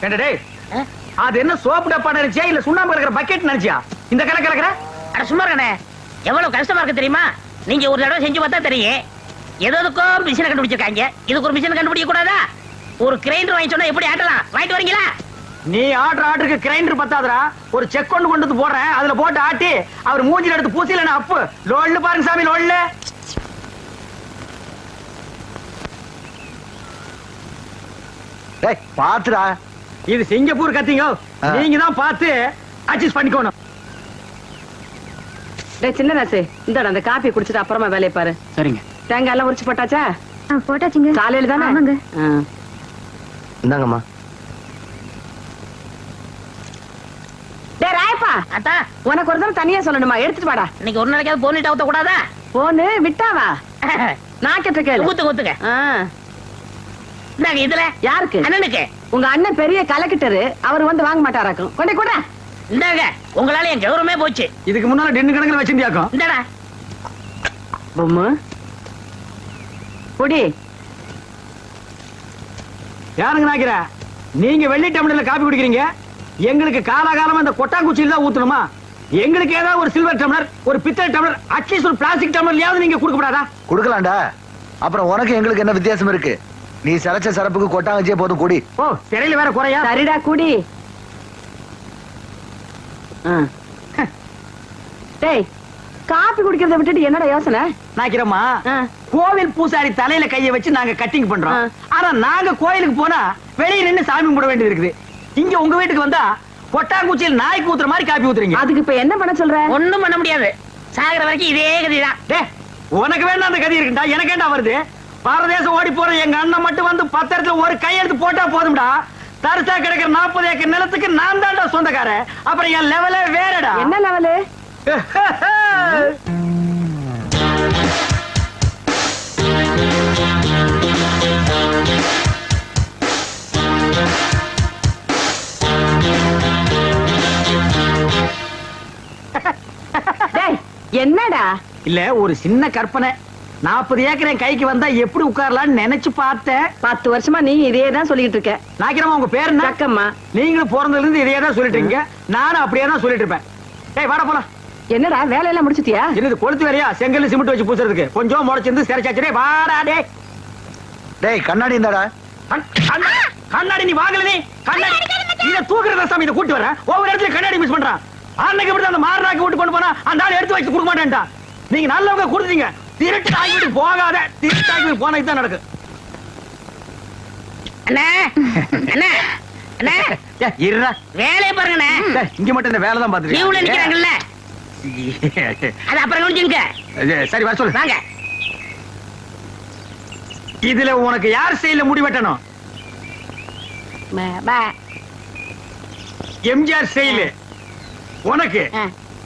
டேய் அது என்ன சோப்பு டப்பா நினைச்சியா இல்ல சுண்ணாம்பு கலக்கிற பக்கெட் நினைச்சியா இந்த கலக்க கலக்குற? அட சும்மா இருக்கனே, எவ்வளவு கஷ்டமா இருக்கு தெரியுமா? நீங்க ஒரு தடவை செஞ்சு பார்த்தா தெரியும். எதுக்கும் மிஷினை கண்டுபிடிச்சிருக்காங்க, இதுக்கு ஒரு மிஷின் கண்டுபிடிக்க கூடாதா? ஒரு கிரைண்டர் வாங்கி சொன்னா எப்படி ஆட்டலாம்? வாங்கிட்டு வரீங்களா? நீ ஆர்டருக்கு கிரைண்டர் பத்தாதடா, ஒரு செக் கொண்டு வந்து போடுறேன், அதுல போட்டு ஆட்டி அவர் மூஞ்சில எடுத்து பூசில அப்பு லோல்ல பாருங்க சாமி லோல்ல. டேய் பாத்துடா, இது சிங்கப்பூர் கத்திங்க, நீங்க தான் பார்த்து அட்ஜஸ்ட் பண்ணிக்கணும். டேய் சின்ன ராசு, இந்தடா அந்த காபி குடிச்சிட்டு அப்புறமா வேலைய பாரு. சரிங்க. தேங்காய் எல்லாம் உரிச்சு போட்டாச்சா? போட்டாச்சுங்க. காலையில தானே? ஆமாங்க. இந்தாங்கம்மா. டேய் ராயப்பா, அத்தா உனக்கு ஒரு தடவை தனியா சொல்லணுமா? எடுத்துட்டு வாடா. இன்னைக்கு ஒரு நாளைக்காவது போனிட்டு ஊத்த கூடாதா? போனு விட்டாவா? நான் கேட்ட கேளு. ஊத்து ஊத்துங்க. இந்தாங்க. இதுல யாருக்கு? அண்ணனுக்கு. உங்க அண்ணன் பெரிய கலெக்டரு, அவர் வந்து வாங்க மாட்டாராக்கும். கொண்டே கூட இந்தாங்க, உங்களால என் கௌரவமே போச்சு. இதுக்கு முன்னால டென்னு கணக்குல வச்சிருந்தியாக்கும். இந்தடா பொம்மு குடி. யாருங்க நாக்கிற? நீங்க வெள்ளி டம்ளர்ல காபி குடிக்கிறீங்க, எங்களுக்கு காலாகாலமா இந்த கொட்டாங்குச்சியில தான் ஊத்தணுமா? எங்களுக்கு ஏதாவது ஒரு சில்வர் டம்ளர், ஒரு பித்தளை டம்ளர், அட்லீஸ்ட் ஒரு பிளாஸ்டிக் டம்ளர்லயாவது நீங்க கொடுக்க கூடாதா? கொடுக்கலாம்டா. அப்புறம் உனக்கு எங்களுக்கு என்ன வித்தியாசம் இருக்கு? நீ சரச்ச சரப்புக்கு கொட்டாங்கச்சியே போதும், குடி. ஓ சிறையில வேற குறையா? சரிடா குடி. டேய் காபி குடிக்கிறத விட்டுட்டு என்னடா யோசனை? நாக்கிறோமா, கோவில் பூசாரி தலையில கைய வச்சு நாங்க கட்டிங் பண்றோம். ஆனா நாங்க கோயிலுக்கு போனா வெளியே நின்னு சாமி கும்பிட வேண்டியது இருக்குது. இங்க உங்க வீட்டுக்கு வந்தா கொட்டாங்குச்சியில் நாய்க்கு ஊத்துற மாதிரி காப்பி ஊத்துறீங்க. அதுக்கு இப்ப என்ன பண்ண சொல்ற? ஒண்ணும் பண்ண முடியாது, சாகிற வரைக்கும் இதே கதிதான். டேய் உனக்கு வேணா அந்த கதி இருக்குடா, எனக்கு என்ன வருது? பாரதேசம் ஓடி போற எங்க அண்ணன் மட்டும் வந்து பத்திரத்துல ஒரு கையெழுத்து போட்டா போதும்டா. தரிசா கிடக்கிற 40 ஏக்கர் நிலத்துக்கு நான் தான்டா சொந்தக்காரன். அப்புறம் என் லெவலே வேறடா. என்ன லெவலு? என்னடா? இல்ல ஒரு சின்ன கற்பனை. 40 ஏக்கர் என் கைக்கு வந்தா எப்படி உட்காரலாம்னு நினைச்சு பார்த்தேன். 10 வருஷமா நீ இதே தான் சொல்லிட்டு இருக்க. நாக்கிறமா உங்க பேரு என்ன? சக்கம்மா. நீங்களும் பிறந்ததுல இருந்து இதே தான் சொல்லிட்டு இருக்கீங்க, நானும் அப்படியே தான் சொல்லிட்டு இருப்பேன். டேய் வாடா போலாம். என்னடா வேலையெல்லாம் முடிச்சிட்டியா? என்னது கொளுத்து வேலையா? செங்கல் சிமெண்ட் வச்சு பூசுறதுக்கு கொஞ்சம் முளைச்சிருந்து சிறைச்சாச்சு. வாடா டேய். டேய் கண்ணாடி இந்தாடா. கண்ணாடி நீ வாங்கல? நீ கண்ணாடி இத தூக்குறத சாமி இத கூட்டி வரேன். ஒவ்வொரு இடத்துல கண்ணாடி மிஸ் பண்றான். அன்னைக்கு இப்படி அந்த மாரனாக்கு விட்டு கொண்டு போனா அந்த ஆள் எடுத்து வச்சு கொடுக்க மாட்டேன்டா. நீங்க நல்லவங்க கொடுத்தீங்க, திருட்டு ஆகிட்டு போகாத. திருட்டு ஆகிட்டு போனது தான் நடக்கும். அண்ணே அண்ணே அண்ணே இருடா, வேலையை பாருங்கண்ணே. இங்க மட்டும் இந்த வேலை தான் பாத்துட்டு லீவ்ல நிக்கிறாங்கல்ல, அது அப்புறம் கவனிச்சுங்க. சரி வர சொல்லு. வாங்க. இதுல உனக்கு யார் ஸ்டைல்ல முடி வெட்டணும்? எம்ஜிஆர் ஸ்டைல் உனக்கு.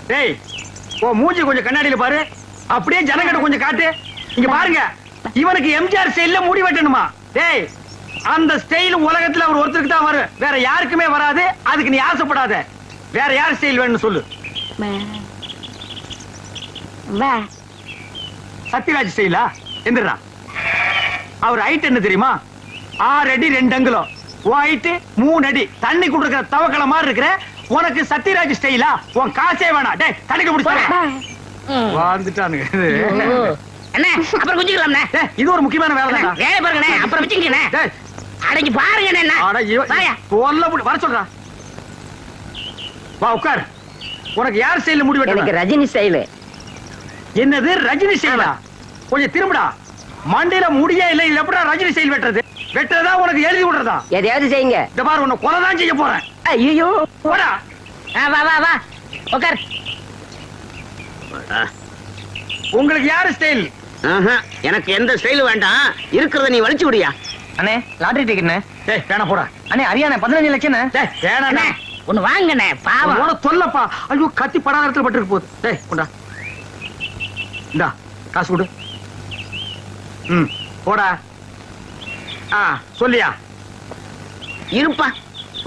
டேய் ஓ மூஞ்சி கொஞ்சம் கண்ணாடியில பாரு, அப்படியே ஜனங்கிட்ட கொஞ்சம் காட்டு. இங்க பாருங்க, இவனுக்கு எம்ஜிஆர் ஸ்டைல்ல முடி வெட்டணுமா? டேய் அந்த ஸ்டைல் உலகத்துல அவர் ஒருத்தருக்கு தான் வரும், வேற யாருக்குமே வராது. அதுக்கு நீ ஆசைப்படாத. வேற யார் ஸ்டைல் வேணும்னு சொல்லு. சத்யராஜ் ஸ்டைலா? எந்திரா. அவர் ஹைட் என்ன தெரியுமா? 6 அடி 2 அங்குலம். ஹைட் 3 அடி. தண்ணி குடுக்கிற தவக்கல மாதிரி இருக்கிற உனக்கு சத்யராஜ் ஸ்டைலா? உன் காசே வேணாம். டேய் தண்ணிக்கு முடிச்சு வந்துட்டானுங்க. அண்ணே அப்புறம் குஞ்சிக்கலாம்ண்ணே. இது ஒரு முக்கியமான வேலை தான். வேலை பாருங்கண்ணே, அப்புறம் வச்சுக்கண்ணே. அடங்கி பாருங்கண்ணே. வர சொல்றா. வா உட்கார். உனக்கு யார் ஸ்டைல்ல முடி வெட்டணும்? எனக்கு ரஜினி ஸ்டைல். என்னது ரஜினி ஸ்டைலா? கொஞ்சம் திரும்புடா. மண்டையில முடியே இல்ல, இல்ல எப்படா ரஜினி ஸ்டைல் வெட்டுறது? வெட்டுறதா உனக்கு எழுதி விடுறதா? எதையாவது செய்யுங்க. இந்த பாரு உன்னை கொலை தான் செய்ய போறேன். ஐயோ போடா. வா வா வா உட்கார். உங்களுக்கு யாரு ஸ்டைல்? எனக்கு எந்த ஸ்டைல் வேண்டாம், இருக்கிறத நீ வலிச்சு விடியா. அண்ணே லாட்டரி டிக்கெட்ண்ணே. டேய் வேணா போடா. அண்ணே அரியாண்ணே 15 லட்சம். டேய் வேணாண்ணே. ஒண்ணு வாங்கண்ணே, பாவம். உன சொல்லப்பா. ஐயோ கத்தி படாத இடத்துல பட்டு போகுது. டேய் கொண்டா. இந்தா காசு கொடு. போடா. சொல்லியா? இருப்பா,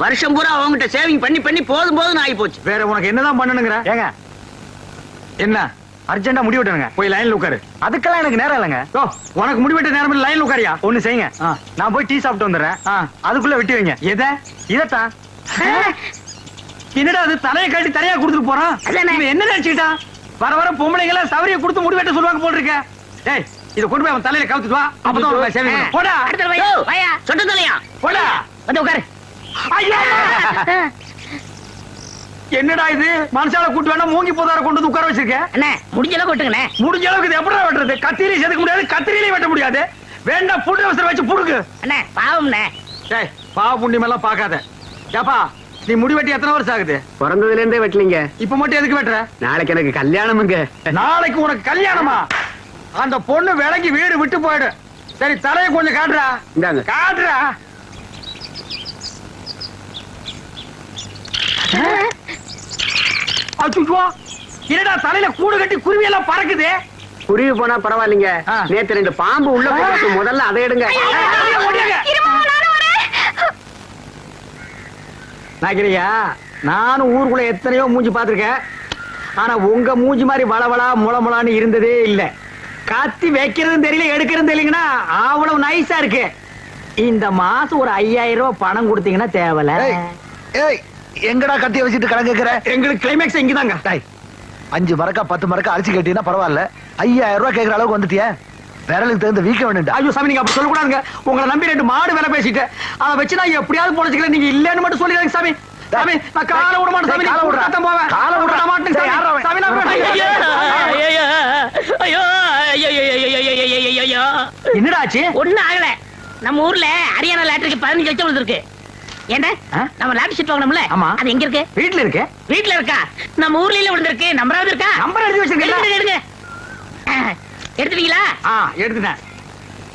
வருஷம் பூரா அவங்ககிட்ட சேவிங் பண்ணி பண்ணி போதும் போதும் ஆகி போச்சு. வேற உனக்கு என்னதான் பண்ணணுங்கிற? ஏங்க என்ன அர்ஜென்டா முடி வெட்டணுங்க. போய் லைன்ல உட்காரு. அதுக்கெல்லாம் எனக்கு நேரம் இல்லைங்க. ஓ, உனக்கு முடி வெட்ட நேரம் இல்ல, லைன்ல உட்காரியா? ஒண்ணு செய்யுங்க. ஆ. நான் போய் டீ சாப்பிட்டு வந்துடுறேன். ஆ. அதுக்குள்ள வெட்டி வைங்க. எத? இதத்தான். என்னடா அது தலையை கட்டி தலையா கொடுத்துட்டு போறான்? அதானே. இவன் என்ன நினைச்சுக்கிட்டான்? வர வர பொம்பளைங்கள சவரிய கொடுத்து முடி வெட்ட சொல்லுவாங்க போல இருக்க. டேய், இத கொண்டு போய் அவன் தலையில கவுத்துட்டு வா. அப்பதான் உனக்கு சேவிங் பண்ணும். போடா. அடுத்த வை. வாயா சொட்டு தலையா. போடா. வந்து உட்காரு. ஐயா! என்னடா இது? மனுஷால கூட்டு வேணா மூங்கி போதார கொண்டு வந்து உட்கார வச்சிருக்க. அண்ணே முடிஞ்ச அளவுக்கு வெட்டுங்கண்ணே. முடிஞ்ச அளவுக்கு இது எப்படிடா வெட்டுறது? கத்திரியில செதுக்க முடியாது, கத்திரியில வெட்ட முடியாது. வேண்டாம், புட்டு அவசரம் வச்சு புடுக்கு. அண்ணே பாவம்ண்ணே. டேய், பாவ புண்ணியம் எல்லாம் பார்க்காத. ஏப்பா, நீ முடி வெட்டி எத்தனை வருஷம் ஆகுது? பிறந்ததுல இருந்தே வெட்டலீங்க. இப்ப மட்டும் எதுக்கு வெட்டுற? நாளைக்கு எனக்கு கல்யாணமுங்க. நாளைக்கு உனக்கு கல்யாணமா? அந்த பொண்ணு விலகி வீடு விட்டு போயிடு. சரி, தலையை கொஞ்சம் காட்டுறா. இந்தாங்க. காட்டுறா. அச்சுச்சோ, என்னடா தலையில கூடு கட்டி குருவி எல்லாம் பறக்குது. குருவி போனா பரவாயில்லைங்க. ஆ. நேத்து 2 பாம்பு உள்ள போட்டு முதல்ல அதை எடுங்க. ஓடியாங்க. நாக்கிரியா, நானும் ஊருக்குள்ள எத்தனையோ மூஞ்சி பாத்திருக்கேன். ஆனா உங்க மூஞ்சி மாதிரி வளவளா முளமுளான்னு இருந்ததே இல்ல. கத்தி வைக்கிறதும் தெரியல, எடுக்கிறதும் தெரியலங்கன்னா அவ்வளவு நைஸா இருக்கு. இந்த மாசம் ஒரு 5000 ரூபாய் பணம் கொடுத்தீங்கன்னா தேவல. ஏய், ஏய், எங்கடா கத்திய வச்சுட்டு கணக்கு கேக்குற? எங்களுக்கு கிளைமேக்ஸ் இங்கதாங்க. டேய், 5 மரக்கா 10 மரக்கா அரிசி கேட்டீங்கன்னா பரவாயில்ல. 5000 ரூபாய் கேக்குற அளவுக்கு வந்துட்டியா? விரலுக்கு தகுந்த வீக்க வேணும்டா. ஐயோ சாமி, நீங்க அப்படி சொல்லக்கூடாதுங்க. உங்களை நம்பி 2 மாடு வேலை பேசிட்டு அதை வச்சு நான் எப்படியாவது பொழைச்சிக்கிறேன். நீங்க இல்லன்னு மட்டும் சொல்லிடுங்க சாமி. சாமி, நான் காலை விட மாட்டேன் சாமி. காலை விடுறா. நான் போவேன். காலை விடுறா. விட மாட்டேன் சாமி. யாரா அவன்? சாமி, நான் போறேன். ஐயோ ஐயோ ஐயோ ஐயோ ஐயோ. என்னடா ஆச்சு? ஒண்ணும் ஆகல. நம்ம ஊர்ல ஹரியானா லாட்டரிக்கு 15 லட்சம் விழுந்திருக்கு. ஏண்டா ஆ? நம்ம லாட்டரி சீட் வாங்கணும்ல, ஆமா. அது எங்க இருக்கு? வீட்டுல இருக்கு. வீட்டுல இருக்கா? நம்ம ஊர்ல விழுந்திருக்கு. நம்பராவது இருக்கா? நம்பர் எழுதி வச்சிருக்கீங்களா? எடுங்க எடுங்க. எடுத்துட்டீங்களா? எடுத்துட்டேன்.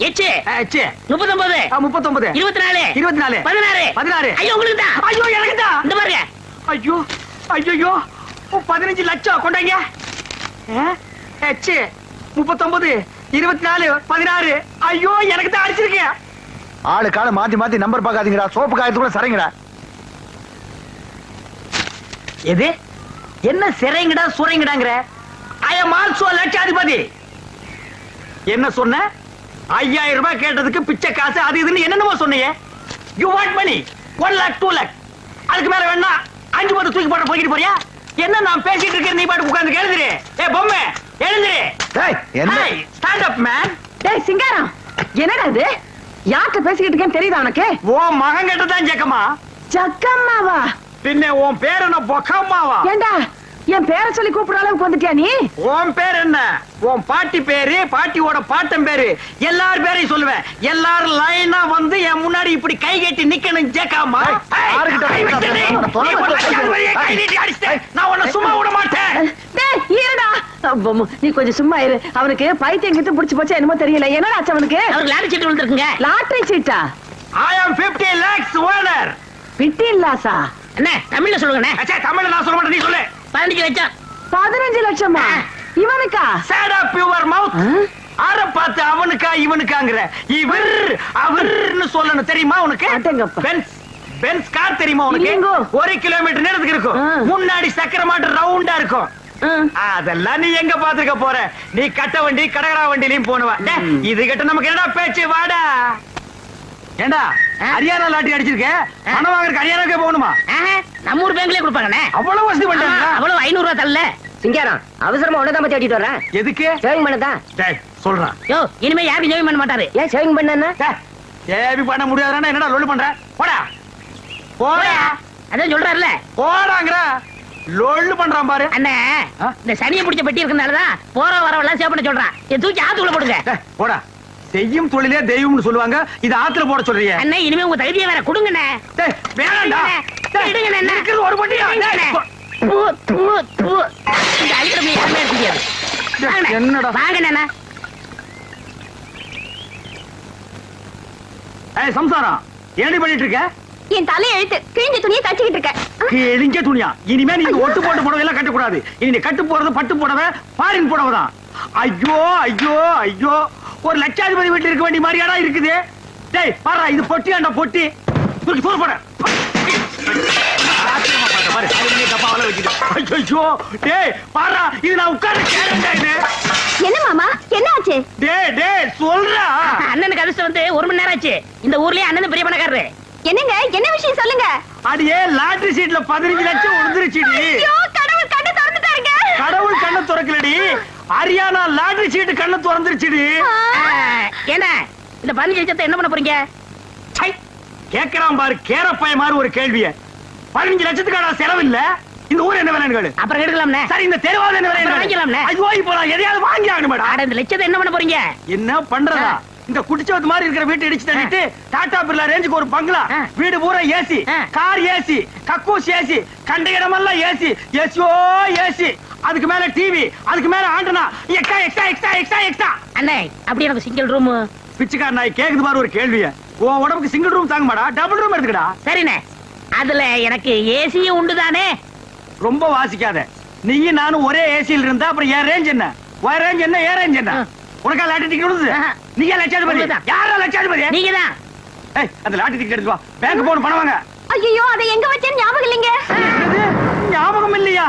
எச்சு ஆச்சு. 39 39 24 24 16 16. ஐயோ உங்களுக்கு தான். ஐயோ, எனக்கு தான். இந்த பாருங்க. ஐயோ ஐயோ, 15 லட்சம் கொண்டாங்க. ஆச்சு. 39 24 16. ஐயோ, எனக்கு தான் அடிச்சிருக்கேன். ஆளு கால மாத்தி மாத்தி நம்பர் பாக்காதீங்கடா. சோப்பு காயத்துக்குள்ள சரிங்கடா. எது? என்ன சிறைங்கடா சுரைங்கடாங்கற? ஐ அம் ஆல்சோ லட்சாதிபதி. என்ன சொன்ன? 5000 ரூபாய் கேட்டதுக்கு பிச்சை காசு அது இதுன்னு என்னென்னமோ சொன்னீங்க. You want money? 1 lakh 2 lakh. அதுக்கு மேல வேணா 5 10 தூக்கி போட்டு போய்கிட்டு போறியா? என்ன நான் பேசிட்டு இருக்கேன், நீ பாட்டு உட்கார்ந்து எழுந்திரு. ஏய் பொம்மை, எழுந்திரு. டேய், என்ன? Stand up man. டேய் சிங்காரம், என்னடா இது? யார்கிட்ட பேசிக்கிட்டு இருக்கேன்னு தெரியுதா உனக்கு? ஓ மகன் கிட்ட தான் ஜக்கமா? ஜக்கம்மாவா? பின்ன உன் பேர் என்ன பொக்கம்மாவா? ஏண்டா என் பேரை சொல்லி கூப்பிடுற அளவுக்கு வந்துட்டியா நீ? உன் பேர் என்ன? உன் பாட்டி பேரு, பாட்டியோட பாட்டன் பேரு, எல்லார் பேரையும் சொல்லுவேன். எல்லாரும் லைனா வந்து என் முன்னாடி இப்படி கை கட்டி நிக்கணும் ஜேக்காமா. யாருக்கிட்ட நான் உன்னை சும்மா விட மாட்டேன். டேய் இருடா. நீ கொஞ்சம் சும்மா இரு. அவனுக்கு பைத்தியம் கிட்ட புடிச்சு போச்சா என்னமோ தெரியல. என்னடா ஆச்சு அவனுக்கு? அவருக்கு லாட்டரி சீட் விழுந்திருக்குங்க. லாட்டரி சீட்டா? I am 50 lakhs owner. 15 லாஸா? அண்ணே தமிழ்ல சொல்லுங்கண்ணே. அச்சா, தமிழ்ல நான் சொல்ல மாட்டேன், நீ சொல்லு. 15 லட்சம். 15 லட்சமா? இவனுக்கா? Sad up your mouth. ஆற பார்த்து அவனுக்கா இவனுக்காங்கற? இவர் அவர்னு சொல்லணும், தெரியுமா உனக்கு? அடங்கப்பா. பென்ஸ் கார் தெரியுமா உனக்கு? இல்லைங்கோ. 1 கிலோமீட்டர் நேரத்துக்கு இருக்கும். முன்னாடி சக்கர மாட்டு ரவுண்டா இருக்கும். அதெல்லாம் நீ எங்க பாத்துக்க போற? நீ கட்ட வண்டி கடகடா வண்டிலையும் போனவா. இது கிட்ட நமக்கு என்னடா பேச்சு? வாடா. ஏண்டா ஹரியானா லாட்டரி அடிச்சிருக்க? பணம் வாங்குறதுக்கு ஹரியானாக்கே போகணுமா? நம்ம ஊர் பேங்க்லயே கொடுப்பாங்கண்ணே. அவ்வளவு வசதி பண்ணிட்டாங்க. அவ்வளவு 500 ரூபாய் தரல. சிங்காரம் அவசரமா உடனே தேடிட்டு வரேன். எதுக்கு? சேவிங் பண்ணதான். டேய் சொல்றான். யோ இனிமே யாரும் ஜெயம் பண்ண மாட்டாரு. ஏன் சேவிங் பண்ணா? ஏபி பண்ண முடியாதுன்னா என்னடா லொல்லு பண்ற? போடா போடா. அதான் சொல்றாருல. போடாங்கற லொல்லு பண்றான் பாரு. அண்ணே இந்த சனியை பிடிச்ச பெட்டி இருக்கனாலதான் போற வரவெல்லாம் சேவ் பண்ண சொல்றான். தூக்கி ஆத்துக்குள்ள போடுங்க. போடா. செய்யும் தொழிலே தெய்வம்னு சொல்லுவாங்க. இது ஆத்துல போட சொல்றீங்க. அண்ணே இனிமே உங்க தகுதியை வேற கொடுங்கண்ணே. வேணாம்டா. எடுங்கண்ணே. இருக்கிறது ஒரு பொட்டியா? இந்த அழுத்தமே யாருமே இருக்க முடியாது. என்னடா? வாங்கண்ணே. ஏய் சம்சாரம், ஏடி பண்ணிட்டு இருக்க? என் தலை எழுத்து கிழிஞ்ச துணியை தச்சுக்கிட்டு இருக்க. கிழிஞ்ச துணியா? இனிமே நீ ஒட்டு போட்டு புடவை எல்லாம் கட்டக்கூடாது. இனி நீ கட்டு போறது பட்டு புடவை, ஃபாரின் புடவை தான். ஐயோ ஐயோ ஐயோ, ஒரு லட்சாதிபதி வீட்டுல இருக்க வேண்டிய மாதிரியாடா இருக்குது. டேய் பாரு, இது பொட்டியாண்டா பொட்டி. தூக்கி தூர போட. பாரு அலுமினிய டப்பாவில வச்சுட்டு ஐயோ டேய் பாரா இது நான் உட்கார்ந்து கேளுடா இது என்ன மாமா என்ன ஆச்சு டேய் சொல்றா அண்ணனுக்கு அதிர்ஷ்டம் வந்து 1 மணி நேரம் ஆச்சு இந்த ஊர்லயே அண்ணன் பெரிய பணக்காரரு என்னங்க என்ன விஷயம் சொல்லுங்க அடியே லாட்டரி சீட்ல 15 லட்சம் உழுந்துருச்சுடி ஐயோ கடவுள் கண்ணை திறந்துட்டாருங்க கடவுள் கண்ணை திறக்கலடி ஹரியானா லாட்டரி சீட் கண்ணை திறந்துருச்சுடி ஏன்னா இந்த 15 லட்சத்தை என்ன பண்ண போறீங்க சை கேக்குறான் பாரு கேரப்பாய மாதிரி ஒரு கேள்விய 15 லட்சத்துக்கான செலவு இல்ல இந்த ஊர் என்ன விலைன்னு கேளு அப்புறம் எடுக்கலாம்னே சரி இந்த தெருவாத என்ன விலை வாங்கிக்கலாம்ல. ஐயோ இப்போ நான் எதையாவது வாங்கி ஆகணும் மேடம் ஆட இந்த லட்சத்தை என்ன பண்ண போறீங்க என்ன பண்றதா இந்த குடிச்சவத்து மாதிரி இருக்கிற வீட்டை இடிச்சு தள்ளிட்டு டாடா பிர்லா ரேஞ்சுக்கு ஒரு பங்களா வீடு பூரா ஏசி கார் ஏசி கக்கூஸ் ஏசி கண்ட இடமெல்லாம் ஏசி ஏசியோ ஏசி அதுக்கு மேல டிவி அதுக்கு மேல antenna extra extra extra extra extra அண்ணே அப்படி எனக்கு சிங்கிள் ரூம் பிச்சைக்கார நாய் கேக்குது பாரு ஒரு கேள்விய உன் உடம்புக்கு சிங்கிள் ரூம் தாங்க மாடா டபுள் ரூம் எடுத்துக்கடா சரிண்ணே அதுல எனக்கு ஏசியும் உண்டு தானே ரொம்ப வாசிக்காத நீயும் நானும் ஒரே ஏசியில் இருந்தா அப்புறம் என் ரேஞ்ச் என்ன உன் ரேஞ்ச் என்ன ஏன் ரேஞ்ச் என்ன உனக்கா லாட்டரி டிக்கெட் விடுது நீங்க லட்சாதிபதி உங்களுக்குதான். யாரா லட்சாதிபதி நீங்க தான் ஏய் அந்த லாட்டரி டிக்கெட் எடுத்து வா பேங்க் போன் பணம் வாங்க ஐயோ அதை எங்க வச்சேன்னு ஞாபகம் இல்லைங்க என்னது? ஞாபகம் இல்லையா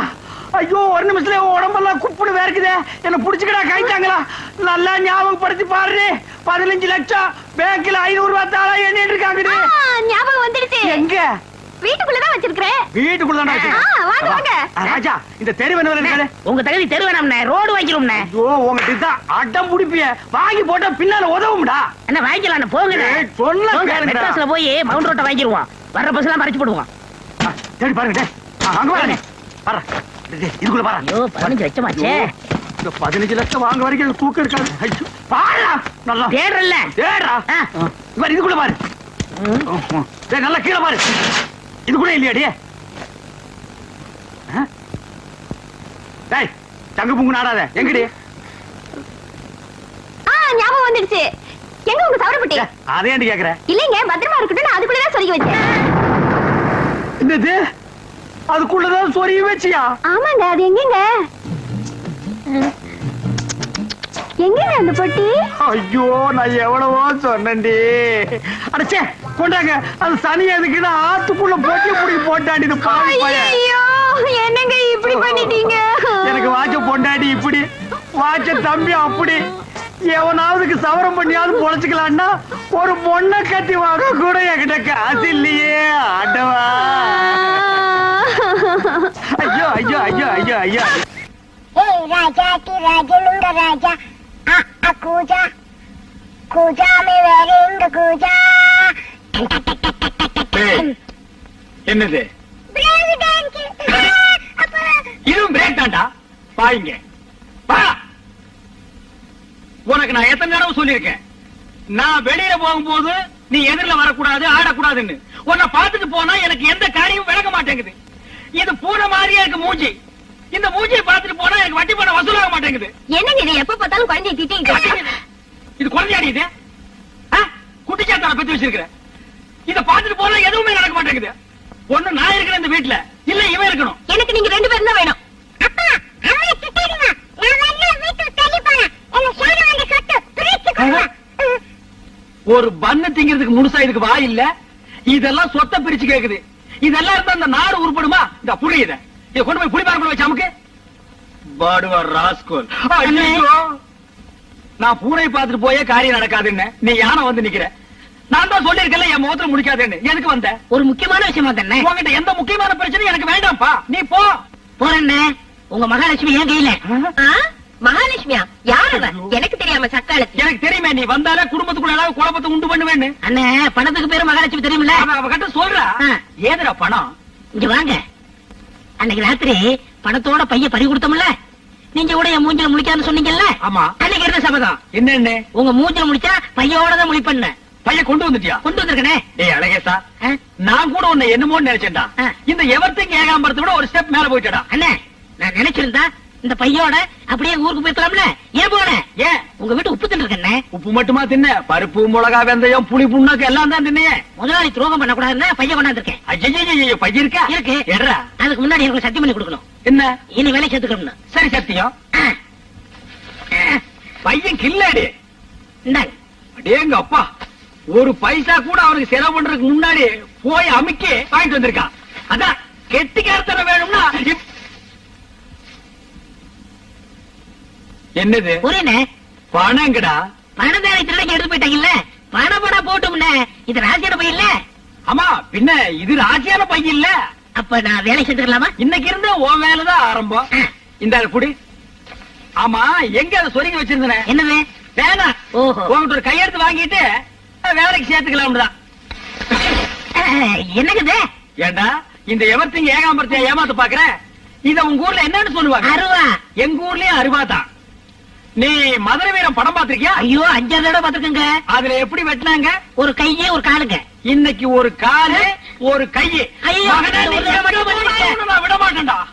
ஐயோ ஒரு நிமிஷத்துல உன் உடம்பெல்லாம் குப்புடு வேர்க்குதே என்ன புடிச்சுக்கடா கைத்தாங்களா நல்லா ஞாபகப்படுத்தி பாரு 15 லட்சம் பேங்க்ல 500 ரூபாய் தாளா எண்ணிட்டு இருக்காங்க ஞாபகம் வந்துடுச்சு எங்க வீட்டுக்குள்ளதான் வச்சிருக்கிறேன் வீட்டுக்குள்ளதான் வாங்க வாங்க ராஜா இந்த தெரு என்ன இருக்காது உங்க தகுதி தெரு வேணாம்ண்ணே ரோடு வாங்கிடும்ண்ணே ஐயோ உங்ககிட்ட தான் அடம் புடிப்பிய வாங்கி போட்டா பின்னால உதவும்டா அண்ணா வாங்கிக்கலாம் போங்கண்ணே ஏய், சொன்னா கேளுங்கடா. மெட்ராஸ்ல போய் மவுண்ட் ரோட்டை வாங்கிடுவோம் வர்ற பஸ் எல்லாம் மறைச்சு போடுவோம் தேடி பாருங்க டேய். அங்க பாருங்க பாரு இதுக்குள்ள பாரு ஐயோ 15 லட்சம் ஆச்சே இந்த 15 லட்சம் வாங்க வரைக்கும் எனக்கு தூக்கம் இருக்காது ஐயோ பாருடா நல்லா தேடுறல்ல தேடா ஆ. இவர் இதுக்குள்ள பாரு டேய் நல்லா கீழே பாரு இதுக்குள்ள இல்லையாடி டேய் தங்க புங்கு நாடாத எங்கடி ஞாபகம் வந்துடுச்சு எங்க உங்க சவரப்பட்டி அதே ஏன்டி கேக்குற இல்லைங்க பத்திரமா இருக்கட்டும் நான் அதுக்குள்ளதான் சொருகி வச்சேன் என்னது அதுக்குள்ளதான் சொருகி வச்சியா ஆமாங்க அது எங்கங்க எங்கங்க அந்த பொட்டி ஐயோ நான் எவ்வளவோ சொன்னேன்டி அடச்சே கொண்டாங்க அது சனி எதுக்குன்னு ஆத்துக்குள்ள போட்டி புடி போட்டாடி இது பாவி பையன் ஐயோ என்னங்க இப்படி பண்ணிட்டீங்க எனக்கு வாட்ச பொண்டாடி இப்படி வாட்ச தம்பி அப்படி எவனாவதுக்கு சவரம் பண்ணியாவது பொழைச்சுக்கலான்னா ஒரு பொண்ணை கட்டி வாங்க கூட என்கிட்ட காசு இல்லையே ஆண்டவா ஐயோ ஐயோ ஐயோ ஐயோ ஐயோ Hey Raja ki Rajalunga Raja Kuja Kuja me wearing Kuja என்னது Brave dance இதுவும் பிரேக் தான்டா பாருங்க பா உனக்கு நான் எத்தனை தடவை சொல்லியிருக்கேன் நான் வெளியில போகும்போது நீ எதிரில வரக்கூடாது ஆடக்கூடாதுன்னு உன்னை பார்த்துட்டு போனா எனக்கு எந்த காரியமும் விளக்க மாட்டேங்குது இது பூனை மாதிரியா இருக்கு மூஞ்சி இந்த மூஞ்சியை பார்த்துட்டு போனா எனக்கு வட்டி பணம் வசூலாக மாட்டேங்குது என்னங்க இது எப்ப பார்த்தாலும் குழந்தைய திட்டிங்க இது குழந்தையாடி இது குட்டிச்சாத்தான பத்தி வச்சிருக்கிற இத பார்த்துட்டு போனா எதுவுமே நடக்க மாட்டேங்குது ஒண்ணு நான் இருக்கிற இந்த வீட்டுல இல்ல இவன் இருக்கணும் எனக்கு நீங்க 2 பேரும் தான் வேணும் அப்பா அவளை திட்டாதீங்க நான் வந்து வீட்டுக்கு தள்ளி போறேன் என்ன சாரு வந்து சொத்து பிரிச்சு கொடுங்க ஒரு பண்ண திங்கிறதுக்கு முழுசா இதுக்கு வாய் இல்ல இதெல்லாம் சொத்தை பிரிச்சு கேக்குது இதெல்லாம் இருந்தா அந்த நாடு உருப்படுமா இந்த புரியுத இத கொண்டு போய் புளிப்பாரக்குள்ள வச்சு அமுக்கு பாடுவா ராஸ்கோல் ஐயோ நான் பூனை பார்த்துட்டு போயே காரியம் நடக்காதுன்னு நீ யானை வந்து நிக்கிற நான் தான் சொல்லிருக்கல என் முகத்துல முடிக்காதுன்னு எதுக்கு வந்த ஒரு முக்கியமான விஷயமா தானே உங்ககிட்ட எந்த முக்கியமான பிரச்சனையும் எனக்கு வேண்டாம்ப்பா நீ போ போறேன்னே உங்க மகாலட்சுமி ஏன் கையில மகாலட்சுமியா யார் அவ எனக்கு தெரியாம சக்காலத்து எனக்கு தெரியுமே நீ வந்தாலே குடும்பத்துக்குள்ள ஏதாவது குழப்பத்தை உண்டு பண்ணுவேன்னு அண்ணே பணத்துக்கு பேரு மகாலட்சுமி தெரியுமில்ல அவ கிட்ட சொல்றா ஏதுடா பணம் இங்க வாங்க அன்னைக்கு ராத்திரி பணத்தோட பைய பறி கொடுத்தோம்ல நீங்க கூட என் மூஞ்சில முழிக்காதுன்னு சொன்னீங்கல்ல ஆமா அன்னைக்கு என்ன சபதம் என்ன உங்க மூஞ்சில முடிச்சா பையோட தான் முழிப்பண்ண பைய கொண்டு வந்துட்டியா கொண்டு வந்திருக்கனே டேய் அழகேசா நான் கூட உன்னை என்னமோன்னு நினைச்சேன்டா இந்த எவர்த்திங் ஏகாம்பரத்தை விட ஒரு ஸ்டெப் மேல போயிட்டடா அண்ணே நான் நினைச்சிருந்தா இந்த பையோட அப்படியே ஊருக்கு போயிருக்கலாம்ல ஏன் போன ஏன் உங்க வீட்டு உப்பு தின்னு உப்பு மட்டுமா தின்ன பருப்பு மிளகா வெந்தயம் புளி புண்ணாக்கு எல்லாம் தான் தின்னையே முதலாளி துரோகம் பண்ண கூடாதுன்னு பைய கொண்டாந்துருக்கேன் ஐயோ பைய இருக்கா இருக்கு எட்ரா அதுக்கு முன்னாடி எனக்கு சத்தியம் பண்ணி கொடுக்கணும் என்ன இனி வேலை சேர்த்துக்கணும் சரி சத்தியம் பையன் கில்லாடி இந்தாங்க அடேங்க அப்பா ஒரு பைசா கூட அவனுக்கு செலவு பண்றதுக்கு முன்னாடி போய் அமுக்கி வாங்கிட்டு வந்திருக்கான் அதான் கெட்டிக்காரத்தனம் வேணும்னா என்னது புரியனே பணங்கடா. பணம் தானே திருடங்க எடுத்து போயிட்டாங்கல்ல, பணம் போனா போட்டும்னே. இது ராசியான பையன் இல்ல? ஆமா பின்ன இது ராசியான பையன் இல்ல. அப்ப நான் வேலை செஞ்சுக்கலாமா? இன்னைக்கு இருந்து உன் வேலைதான் ஆரம்பம். இந்த குடி. ஆமா எங்க அதை சொருகி வச்சிருந்தேன்? என்னது? வேணா ஓஹோ. உங்ககிட்ட ஒரு கையெழுத்து வாங்கிட்டு வேலைக்கு சேர்த்துக்கலாம் தான். என்னக்குது? ஏண்டா இந்த எவர்த்திங்க ஏகாம்பரத்தை ஏமாத்து பாக்குற? இத உங்க ஊர்ல என்னன்னு சொல்லுவாங்க? அருவா. எங்க ஊர்லயும் அருவாதான். நீ மதுரை வீரம் படம் பாத்திருக்கியா? ஐயோ 5 தடவை பாத்துக்கங்க. அதுல எப்படி வெட்டினாங்க? ஒரு கையே ஒரு காலுங்க. இன்னைக்கு ஒரு காலு ஒரு கையு. ஐயோ, மகனே, நீ ஒரு எவனை விட மாட்டேன். விட மாட்டேன்டா.